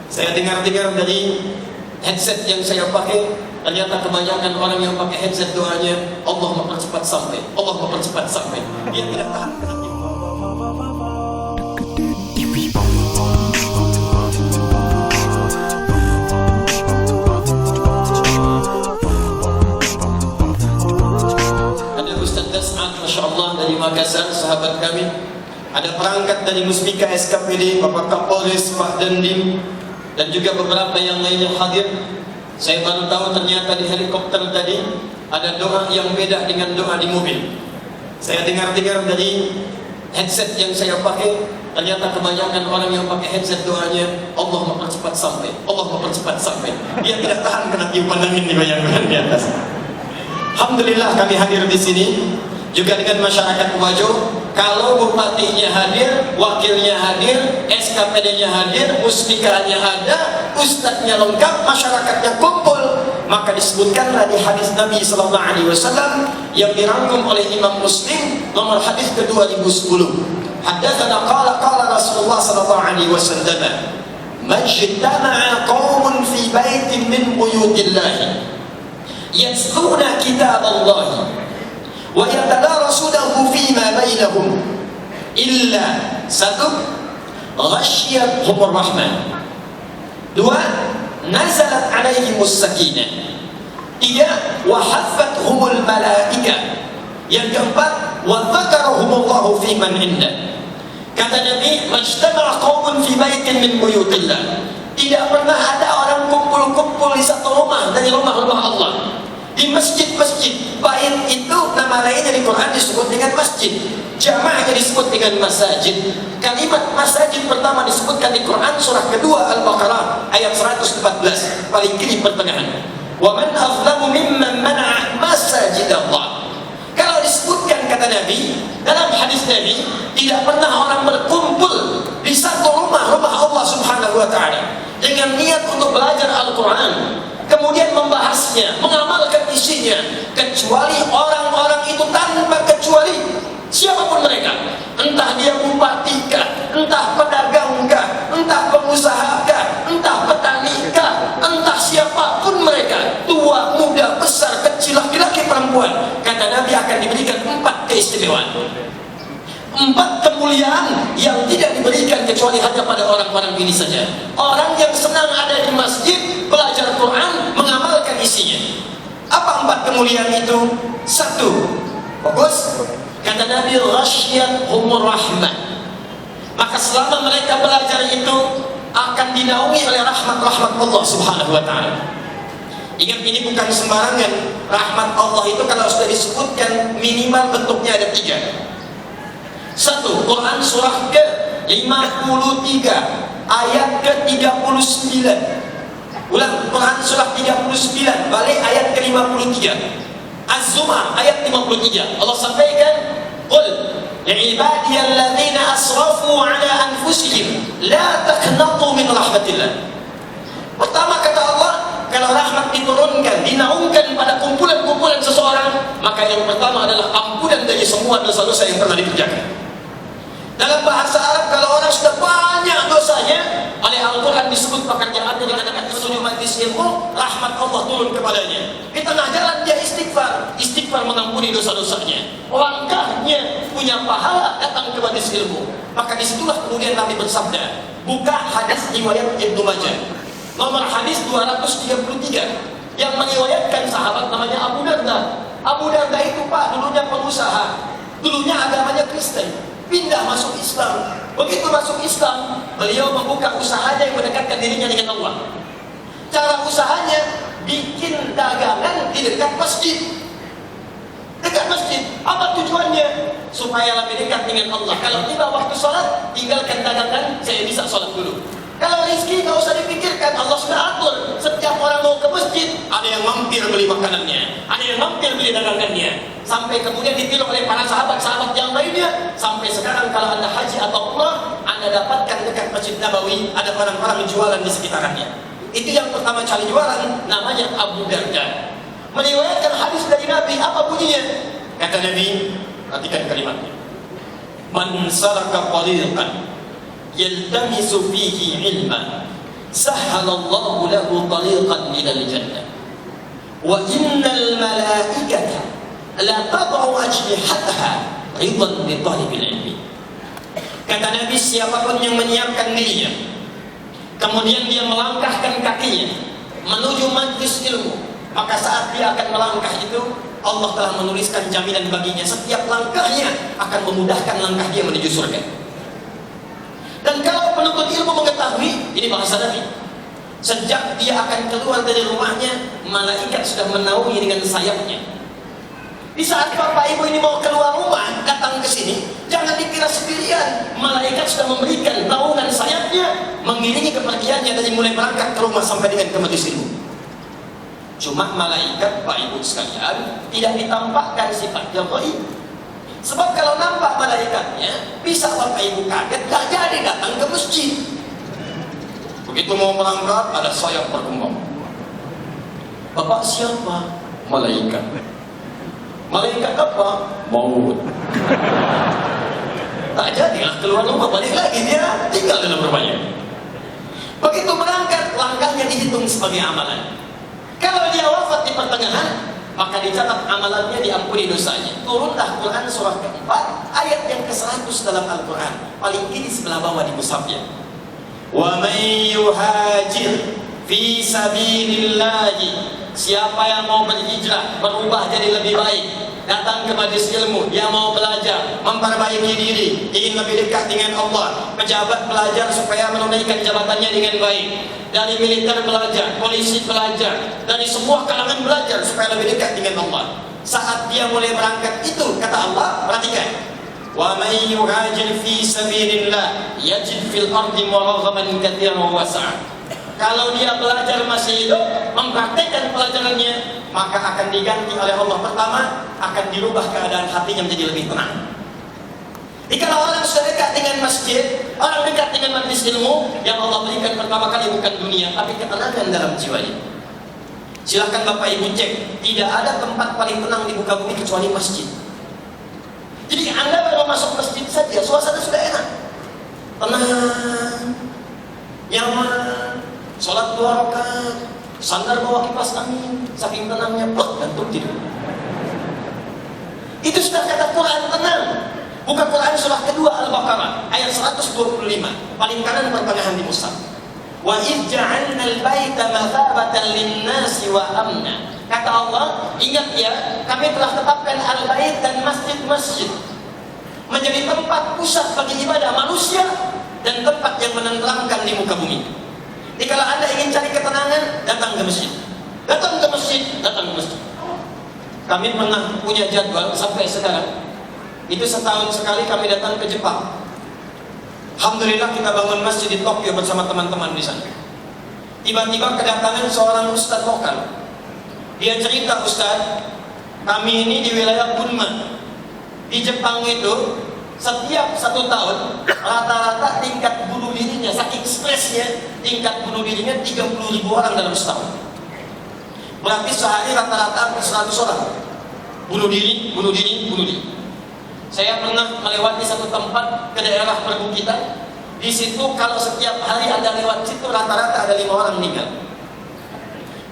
Saya dengar-dengar dari headset yang saya pakai, ternyata kebanyakan orang yang pakai headset doanya, Allah mempercepat sampai, Allah mempercepat sampai. Dia tidak tahan. Ada Ustaz Das'ad, Masya Allah, dari Makassar, sahabat kami. Ada perangkat dari Muspika SKPD, Bapak Kapolres, Pak Dandim, dan juga beberapa yang lainnya hadir. Saya baru tahu ternyata di helikopter tadi ada doa yang beda dengan doa di mobil. Saya dengar-dengar dari headset yang saya pakai, ternyata kebanyakan orang yang pakai headset doanya, Allah mempercepat sampai, Allah mempercepat sampai. Dia tidak tahan kena tiupan angin dibayangkan di atas. Alhamdulillah kami hadir di sini juga dengan masyarakat Wajo. Kalau bupatinya hadir, wakilnya hadir, SKPD-nya hadir, muspikanya ada, ustadznya lengkap, masyarakatnya kumpul, maka disebutkanlah di hadis Nabi SAW yang dirangkum oleh Imam Muslim nomor hadis ke-2010. Haddatsana qala Rasulullah SAW, "Man ijtama'a qaumun fi baitin min buyutillah yatluna kitaballahi wa yatadarasunahu fima bainahum illa satu ghasyiyatuhumur rahmah, dua nazalat alaihimus sakinah, tiga wa haffathumul malaikah, yang keempat wa dzakarahumullahu fi man indah." Kata Nabi, majtama'a qaumun fi baitin min buyutillah, tidak pernah ada orang kumpul-kumpul di satu rumah dari rumah-rumah Allah, di masjid-masjid. Bait itu nama lainnya di Quran disebut dengan masjid, jamaahnya disebut dengan masajid. Kalimat masajid pertama disebutkan di Quran surah kedua Al-Baqarah ayat 114, paling kiri pertengahan. Wa man azlamu mimman mana'a masajidallah. Kalau disebutkan kata Nabi dalam hadis Nabi, tidak pernah orang berkumpul di satu rumah Allah Subhanahu wa taala dengan niat untuk belajar Al-Quran, kemudian membahasnya, mengamalkan isinya, kecuali orang-orang itu tanpa kecuali, siapapun mereka, entah dia bupatikah, entah pedagangkah, entah pengusahakah, entah petanikah, entah siapapun mereka, tua, muda, besar, kecil, laki-laki, perempuan, kata Nabi akan diberikan 4 keistimewaan, 4 kemuliaan yang tidak diberikan kecuali hanya pada orang-orang ini saja. Orang yang senang ada di masjid, belajar Quran, mengamalkan isinya. Apa 4 kemuliaan itu? 1, fokus, kata Nabi, ghasyiyatuhumur rahmah. Maka selama mereka belajar itu akan dinaungi oleh rahmat-rahmat Allah Subhanahu wa taala. Ingat, ini bukan sembarangan. Rahmat Allah itu kalau sudah disebutkan minimal bentuknya ada 3. 1. Quran surah ke-53 ayat ke-39. Ulang, Quran surah 39 balik ayat ke-53. Az-Zumar ayat 53. Allah sampaikan, "Qul li'ibadiyalladzina asrafu 'ala anfusihim la taqnatu min rahmatillah." Pertama kata Allah, kalau rahmat diturunkan, dinaungkan pada kumpulan-kumpulan seseorang, maka yang pertama adalah ampunan dari semua dosa-dosa yang pernah dikerjakan. Dalam bahasa Arab, kalau orang sudah banyak dosanya, oleh Al-Quran disebut pekerjaannya dikatakan menuju majlis ilmu, rahmat Allah turun kepadanya. Di tengah jalan dia istighfar mengampuni dosa-dosanya. Langkahnya punya pahala datang ke majlis ilmu. Maka disitulah kemudian Nabi bersabda, buka hadis riwayat Ibnu Majah nomor hadis 233 yang meriwayatkan sahabat namanya Abu Darda. Abu Darda itu Pak dulunya pengusaha, dulunya agamanya Kristen, pindah masuk Islam. Begitu masuk Islam, beliau membuka usahanya yang mendekatkan dirinya dengan Allah. Cara usahanya bikin dagangan di dekat masjid. Dekat masjid. Apa tujuannya? Supaya lebih dekat dengan Allah. Kalau tiba waktu sholat, tinggalkan dagangan, saya bisa sholat dulu. Kalau rezeki nggak usah dipikirkan, Allah sudah atur. Setiap orang mau ke masjid, ada yang mampir beli makanannya, ada yang mampir beli dagangannya. Sampai kemudian ditiru oleh para sahabat-sahabat yang lainnya. Sampai sekarang kalau Anda haji atau umrah, Anda dapatkan dekat Masjid Nabawi ada orang-orang jualan di sekitarannya. Itu yang pertama kali jualan, namanya Abu Darda. Meriwayatkan hadis dari Nabi, apa bunyinya? Kata Nabi, perhatikan kalimatnya. Man salaka tariqan yaltamisu fihi ilman sahhalallahu lahu tariqan ilal jannah. Wa innal malaikata la tad'u ajnihataha ridan li talibil ilmi. Kata Nabi, siapapun yang menyiapkan dirinya, kemudian dia melangkahkan kakinya menuju majlis ilmu, maka saat dia akan melangkah itu, Allah telah menuliskan jaminan baginya, setiap langkahnya akan memudahkan langkah dia menuju surga. Dan kalau penuntut ilmu mengetahui, ini bahasa Nabi, sejak dia akan keluar dari rumahnya, malaikat sudah menaungi dengan sayapnya. Di saat bapak ibu ini mau keluar rumah, datang ke sini, jangan dikira sendirian. Malaikat sudah memberikan naungan sayapnya, mengiringi kepergiannya dari mulai berangkat ke rumah sampai dengan ke majlis ilmu. Cuma malaikat, Pak Ibu sekalian, tidak ditampakkan sifatnya gaib. Sebab kalau nampak malaikatnya, bisa Bapak Ibu kaget, gak jadi datang ke masjid. Begitu mau berangkat, ada sayap berkembang. Bapak siapa? Malaikat. Malaikat apa? Maut. Tak jadilah keluar rumah, balik lagi dia tinggal dalam rumahnya. Begitu berangkat, langkahnya dihitung sebagai amalan. Kalau dia wafat di pertengahan, maka dicatat amalannya, diampuni dosanya. Turunlah Quran surah keempat, ayat yang ke-100 dalam Al-Quran, paling kiri sebelah bawah di mushafnya. Wa may yuhajir fi sabilillahi, siapa yang mau berhijrah, berubah jadi lebih baik, datang ke majlis ilmu, dia mau belajar, memperbaiki diri, ingin lebih dekat dengan Allah, pejabat belajar supaya menunaikan jabatannya dengan baik, dari militer belajar, polisi belajar, dari semua kalangan belajar supaya lebih dekat dengan Allah. Saat dia mulai berangkat itu, kata Allah, perhatikan, wa may yuhajir fi sabilillah yajid fil ardi muraghaman katsiran wa wasi'a. Kalau dia belajar masih hidup, mempraktekkan pelajarannya, maka akan diganti oleh Allah. Pertama, akan dirubah keadaan hatinya menjadi lebih tenang. Jika orang sudah dekat dengan masjid, orang dekat dengan majlis ilmu, yang Allah berikan pertama kali bukan dunia, tapi ketenangan dalam jiwanya. Silahkan Bapak Ibu cek, tidak ada tempat paling tenang di muka bumi kecuali masjid. Jadi Anda baru masuk masjid saja, suasana sudah enak, tenang, nyaman. Sholat 2 rakaat, sandar bawa kipas angin, saking tenangnya, plak, dan tidur. Itu sudah kata Quran tenang. Buka Quran surah kedua Al-Baqarah, ayat 125, paling kanan pertengahan di mushaf. Wa idh ja'alna al-baita mathabatan lin-nasi wa amna. Kata Allah, ingat ya, kami telah tetapkan al-bait dan masjid-masjid menjadi tempat pusat bagi ibadah manusia dan tempat yang menenteramkan di muka bumi. Jadi kalau Anda ingin cari ketenangan, datang ke masjid. Datang ke masjid, datang ke masjid. Kami pernah punya jadwal sampai sekarang. Itu setahun sekali kami datang ke Jepang. Alhamdulillah kita bangun masjid di Tokyo bersama teman-teman di sana. Tiba-tiba kedatangan seorang ustadz lokal. Dia cerita, Ustadz, kami ini di wilayah Gunma. Di Jepang itu, setiap 1 tahun rata-rata tingkat bunuh dirinya, saking stresnya, tingkat bunuh dirinya 30.000 orang dalam setahun. Berarti sehari rata-rata 100 orang bunuh diri, bunuh diri, bunuh diri. Saya pernah melewati satu tempat ke daerah perbukitan. Di situ kalau setiap hari Anda lewat situ rata-rata ada 5 orang meninggal.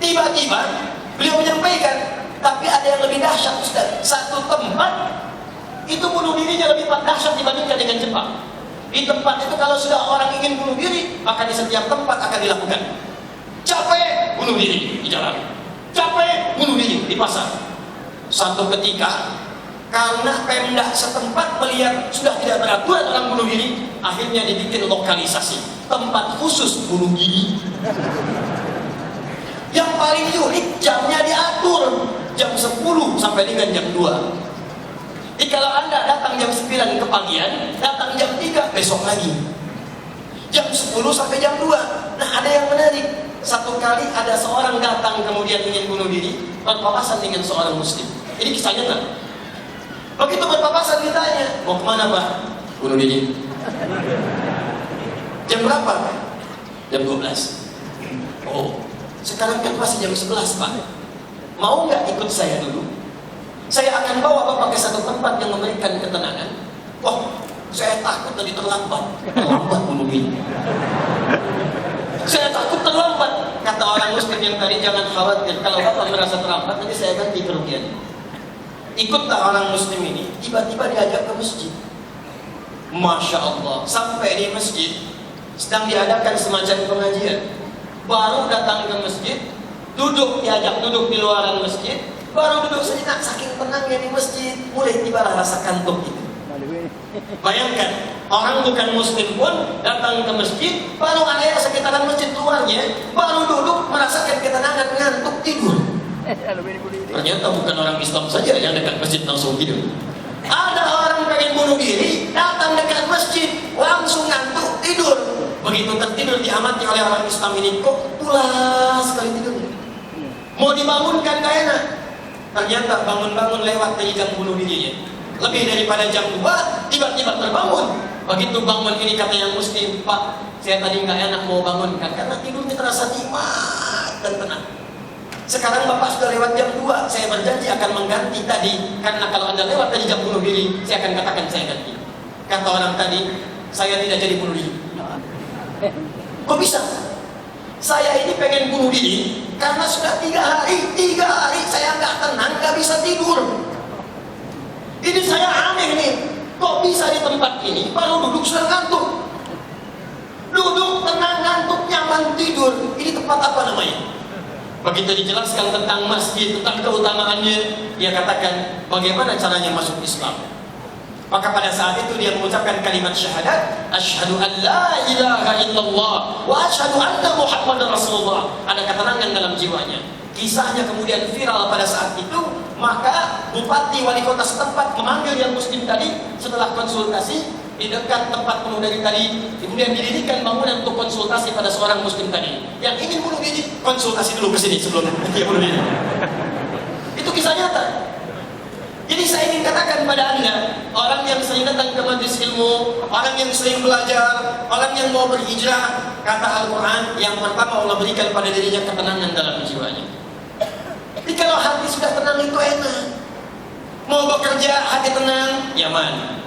Tiba-tiba beliau menyampaikan, tapi ada yang lebih dahsyat, Ustaz. Satu tempat itu bunuh dirinya lebih dahsyat dibandingkan dengan Jepang. Di tempat itu kalau sudah orang ingin bunuh diri, maka di setiap tempat akan dilakukan. Capek, bunuh diri di jalan. Capek, bunuh diri di pasar. Satu ketika, karena Pemda setempat melihat sudah tidak beraturan orang bunuh diri, akhirnya dibikin lokalisasi tempat khusus bunuh diri. Yang paling unik, jamnya diatur jam 10 sampai dengan jam 2. Jadi kalau Anda datang jam 9 kepagian, datang jam 3 besok lagi. Jam 10 sampai jam 2. Nah, ada yang menarik. Satu kali ada seorang datang kemudian ingin bunuh diri, berpapasan dengan seorang muslim. Ini kisah nyata. Begitu berpapasan ditanya, mau kemana Pak? Bunuh diri. Jam berapa? Jam 12. Oh, sekarang kan masih jam 11 Pak. Mau nggak ikut saya dulu? Saya akan bawa Bapak ke satu tempat yang memberikan ketenangan. Wah, saya takut tadi terlambat. Terlambat bunuh diri. Saya takut yang tadi, jangan khawatir. Kalau Bapak merasa terlambat, nanti saya ganti kerugian. Ikutlah orang muslim ini, tiba-tiba diajak ke masjid. Masya Allah, sampai di masjid sedang diadakan semacam pengajian. Baru datang ke masjid, diajak duduk di luaran masjid. Baru duduk sejenak, saking tenangnya di masjid, mulai tibalah rasa kantuk itu. Bayangkan, orang bukan muslim pun datang ke masjid, baru area sekitaran masjid luarnya, baru duduk merasakan ketenangan, ngantuk, tidur. Ternyata bukan orang Islam saja yang dekat masjid langsung tidur. Ada orang pengen bunuh diri, datang dekat masjid, langsung ngantuk, tidur. Begitu tertidur diamati oleh orang Islam ini, kok pulas sekali tidurnya. Mau dibangunkan gak enak. Ternyata bangun-bangun lewat dari jam bunuh dirinya. Lebih daripada jam 2, tiba-tiba terbangun. Begitu bangun ini kata yang muslim, Pak, saya tadi nggak enak mau bangunkan karena tidurnya terasa nikmat dan tenang. Sekarang Bapak sudah lewat jam 2, saya berjanji akan mengganti tadi. Karena kalau Anda lewat tadi jam bunuh diri, saya akan katakan saya ganti. Kata orang tadi, saya tidak jadi bunuh diri. Kok bisa? Saya ini pengen bunuh diri karena sudah 3 hari saya nggak tenang, nggak bisa tidur. Ini saya aneh nih, kok bisa di tempat ini baru duduk sudah ngantuk. Duduk tenang, ngantuk, nyaman, tidur. Ini tempat apa namanya? Begitu dijelaskan tentang masjid, tentang keutamaannya, dia katakan bagaimana caranya masuk Islam. Maka pada saat itu dia mengucapkan kalimat syahadat, asyhadu an la ilaha illallah wa asyhadu anna Muhammadar Rasulullah. Ada ketenangan dalam jiwanya. Kisahnya kemudian viral pada saat itu, maka bupati wali kota setempat memanggil yang muslim tadi setelah konsultasi di dekat tempat bunuh diri tadi. Kemudian didirikan bangunan untuk konsultasi pada seorang muslim tadi yang ingin bunuh diri, konsultasi dulu ke sini sebelum dia bunuh diri. Itu kisah nyata. Jadi saya ingin katakan pada Anda, orang yang sering datang ke majelis ilmu, orang yang sering belajar, orang yang mau berhijrah, kata Al-Quran, yang pertama Allah berikan pada dirinya ketenangan dalam jiwanya. Jadi kalau hati sudah tenang itu enak. Mau bekerja, hati tenang, nyaman.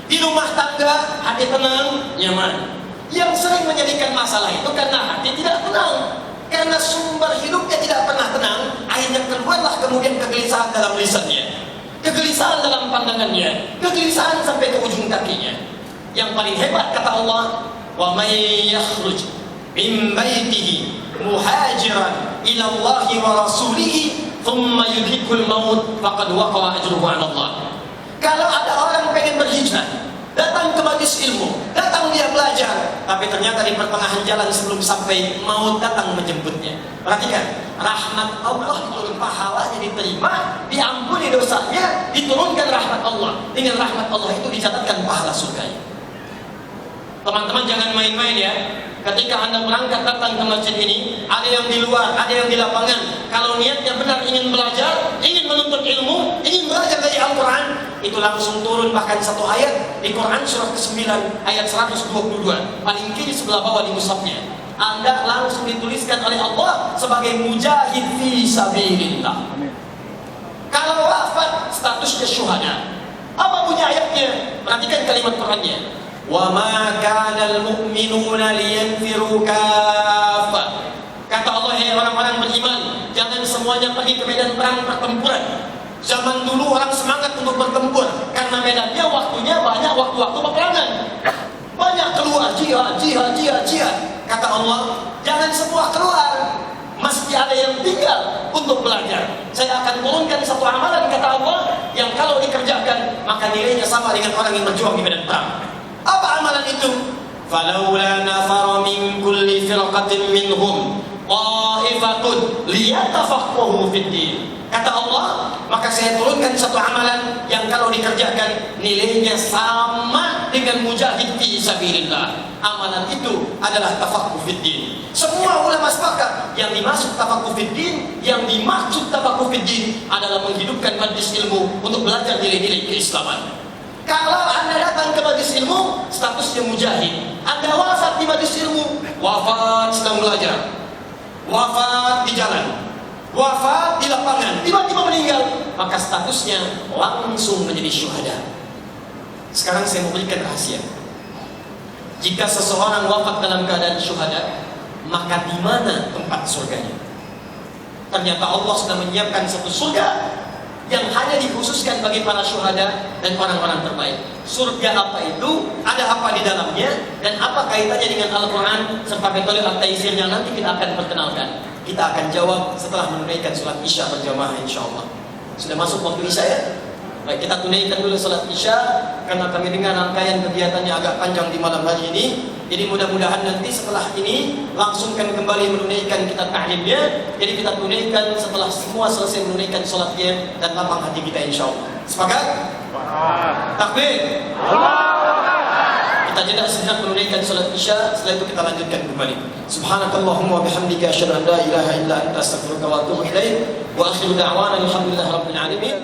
Di rumah tangga, hati tenang, nyaman. Yang sering menjadikan masalah itu karena hati tidak tenang. Karena sumber hidupnya tidak pernah tenang, akhirnya keluarlah kemudian kegelisahan dalam lisannya, kegelisahan dalam pandangannya, kegelisahan sampai ke ujung kakinya. Yang paling hebat kata Allah, wa may yakhruj min baitihi muhajiran ila Allah wa rasulih thumma yudrikul maut faqad waqa'a ajruhu 'ala Allah. Kalau ada orang pengen berhijrah, datang ke majelis ilmu, datang dia belajar, tapi ternyata di pertengahan jalan sebelum sampai maut datang menjemputnya. Perhatikan, rahmat Allah turun, pahalanya diterima, diampuni dosanya, diturunkan rahmat Allah. Dengan rahmat Allah itu dicatatkan pahala surganya. Teman-teman jangan main-main ya. Ketika Anda berangkat datang ke masjid ini, ada yang di luar, ada yang di lapangan. Kalau niatnya benar ingin belajar, ingin menuntut ilmu, ingin belajar dari Al-Quran, itu langsung turun bahkan satu ayat di Quran surah ke-9 ayat 122. Paling kiri sebelah bawah di mushafnya. Anda langsung dituliskan oleh Allah sebagai mujahid fi sabilillah. Kalau wafat statusnya syuhada. Apa bunyi ayatnya? Perhatikan kalimat Qurannya. Wa ma kana al-mu'minuna liyanfiru kaffah. Kata Allah, hai orang-orang beriman, jangan semuanya pergi ke medan perang pertempuran. Zaman dulu orang semangat untuk bertempur karena medannya waktunya banyak, waktu-waktu peperangan. Banyak keluar jihad. Kata Allah, jangan semua keluar. Mesti ada yang tinggal untuk belajar. Saya akan turunkan satu amalan kata Allah yang kalau dikerjakan maka nilainya sama dengan orang yang berjuang di medan perang. Apa amalan itu? Falaula nafara min kulli firqatin minhum ta'ifatun liyatafaqahu fid din. Kata Allah, maka saya turunkan satu amalan yang kalau dikerjakan nilainya sama dengan mujahid fi sabilillah. Amalan itu adalah tafaqquh fid din. Semua ulama sepakat yang dimaksud tafaqquh fid din, yang dimaksud tafaqquh fid din adalah menghidupkan majelis ilmu untuk belajar nilai-nilai keislaman. Kalau Anda datang ke majelis ilmu, statusnya mujahid. Anda wafat di majelis ilmu, wafat sedang belajar, wafat di jalan, wafat di lapangan, tiba-tiba meninggal, maka statusnya langsung menjadi syuhada. Sekarang saya mau berikan rahasia. Jika seseorang wafat dalam keadaan syuhada, maka di mana tempat surganya? Ternyata Allah sudah menyiapkan satu surga yang hanya dikhususkan bagi para syuhada dan orang-orang terbaik. Surga apa itu? Ada apa di dalamnya? Dan apa kaitannya dengan Al-Quran serta metode at-taisirnya? Nanti kita akan perkenalkan. Kita akan jawab setelah menunaikan sholat Isya berjamaah insyaAllah. Sudah masuk waktu Isya ya? Baik, kita tunaikan dulu sholat Isya karena kami dengar rangkaian kegiatannya agak panjang di malam hari ini. Jadi mudah-mudahan nanti setelah ini langsung kami kembali menunaikan kitab ta'limnya. Jadi kita tunaikan setelah semua selesai menunaikan sholatnya dan lapang hati kita insyaAllah. Sepakat? Takbir. Kita jeda sejenak menunaikan sholat Isya. Setelah itu kita lanjutkan kembali. Subhanakallahumma wa bihamdika asyhadu an la ilaha illa anta astaghfiruka wa atubu ilaik. Wa akhiru da'wana alhamdulillahi rabbil alamin.